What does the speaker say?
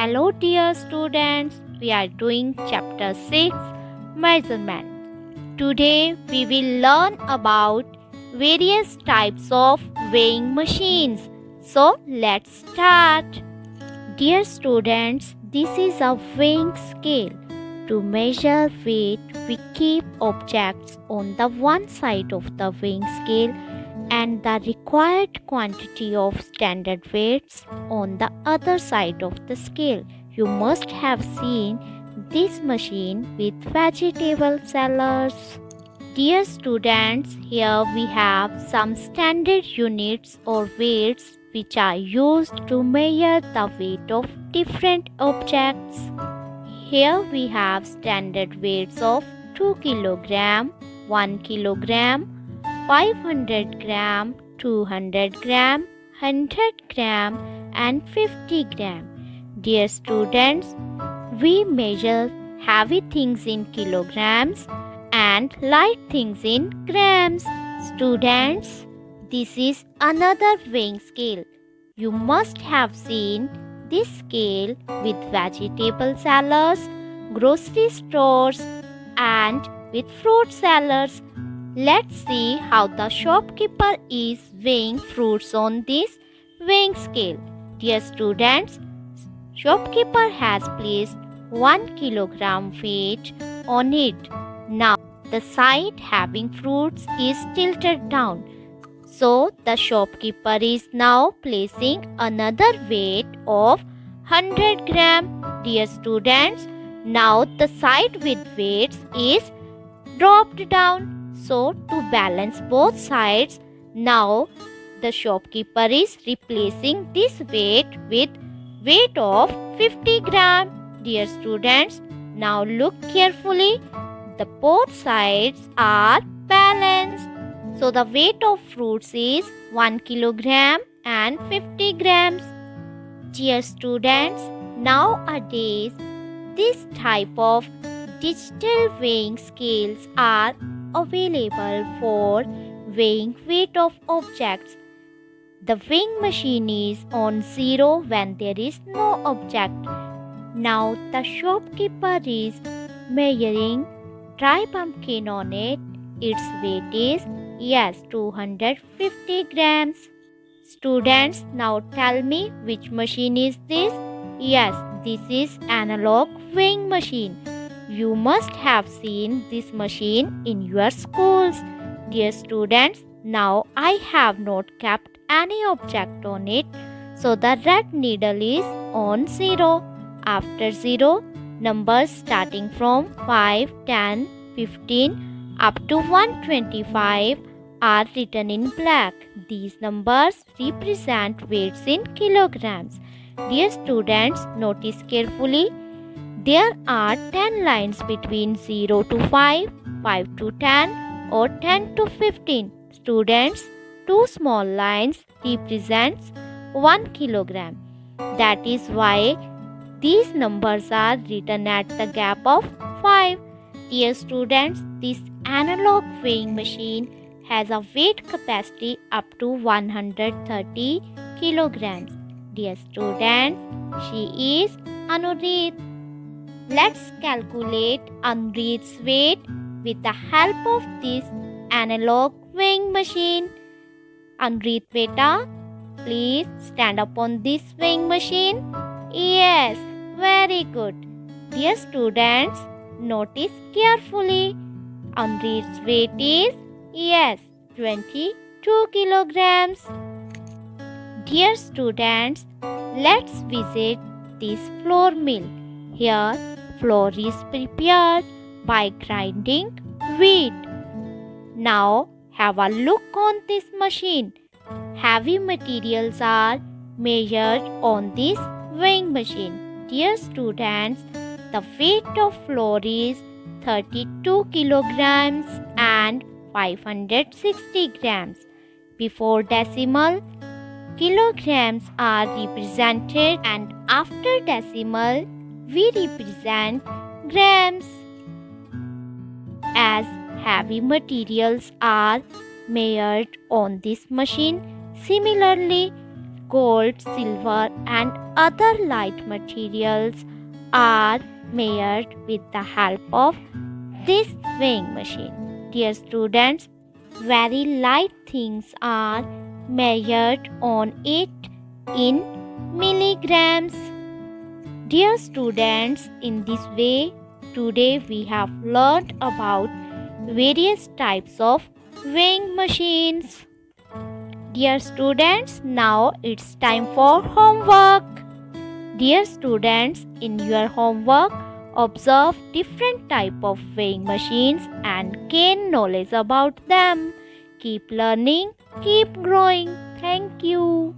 Hello dear students, we are doing chapter 6 Measurement. Today we will learn about various types of weighing machines. So let's start. Dear students, this is a weighing scale. To measure weight, we keep objects on the one side of the weighing scale and the required quantity of standard weights on the other side of the scale. You must have seen this machine with vegetable sellers. Dear students, here we have some standard units or weights which are used to measure the weight of different objects. Here we have standard weights of 2 kg, 1 kg, 500 gram, 200 gram, 100 gram and 50 gram. Dear students, we measure heavy things in kilograms and light things in grams. Students, this is another weighing scale. You must have seen this scale with vegetable sellers, grocery stores and with fruit sellers. Let's see how the shopkeeper is weighing fruits on this weighing scale. Dear students, shopkeeper has placed 1 kilogram weight on it. Now the side having fruits is tilted down. So the shopkeeper is now placing another weight of 100 gram. Dear students, now the side with weights is dropped down. So to balance both sides, now the shopkeeper is replacing this weight with weight of 50 gram. Dear students, now look carefully. The both sides are balanced. So the weight of fruits is 1 kilogram and 50 grams. Dear students, nowadays this type of digital weighing scales are available for weighing weight of objects. The weighing machine is on zero when there is no object. Now the shopkeeper is measuring dry pumpkin on it. Its weight is 250 grams. Students, now tell me which machine is this? Yes, this is analog weighing machine. You must have seen this machine in your schools. Dear students, now I have not kept any object on it, so the red needle is on 0. After 0, numbers starting from 5, 10, 15 up to 125 are written in black. These numbers represent weights in kilograms. Dear students, notice carefully. There are 10 lines between 0 to 5, 5 to 10 or 10 to 15. Students, two small lines represents 1 kilogram. That is why these numbers are written at the gap of 5. Dear students, this analog weighing machine has a weight capacity up to 130 kilograms. Dear students, she is Anurit. Let's calculate Anurit's weight with the help of this analog weighing machine. Anurit beta, please stand up on this weighing machine. Yes, very good. Dear students, notice carefully. Anurit's weight is 22 kilograms. Dear students, let's visit this flour mill. Here, flour is prepared by grinding wheat. Now, have a look on this machine. Heavy materials are measured on this weighing machine. Dear students, the weight of flour is 32 kilograms and 560 grams. Before decimal, kilograms are represented and after decimal, we represent grams. As heavy materials are measured on this machine, similarly, gold, silver, and other light materials are measured with the help of this weighing machine. Dear students, very light things are measured on it in milligrams. Dear students, in this way, today we have learned about various types of weighing machines. Dear students, now it's time for homework. Dear students, in your homework, observe different type of weighing machines and gain knowledge about them. Keep learning, keep growing. Thank you.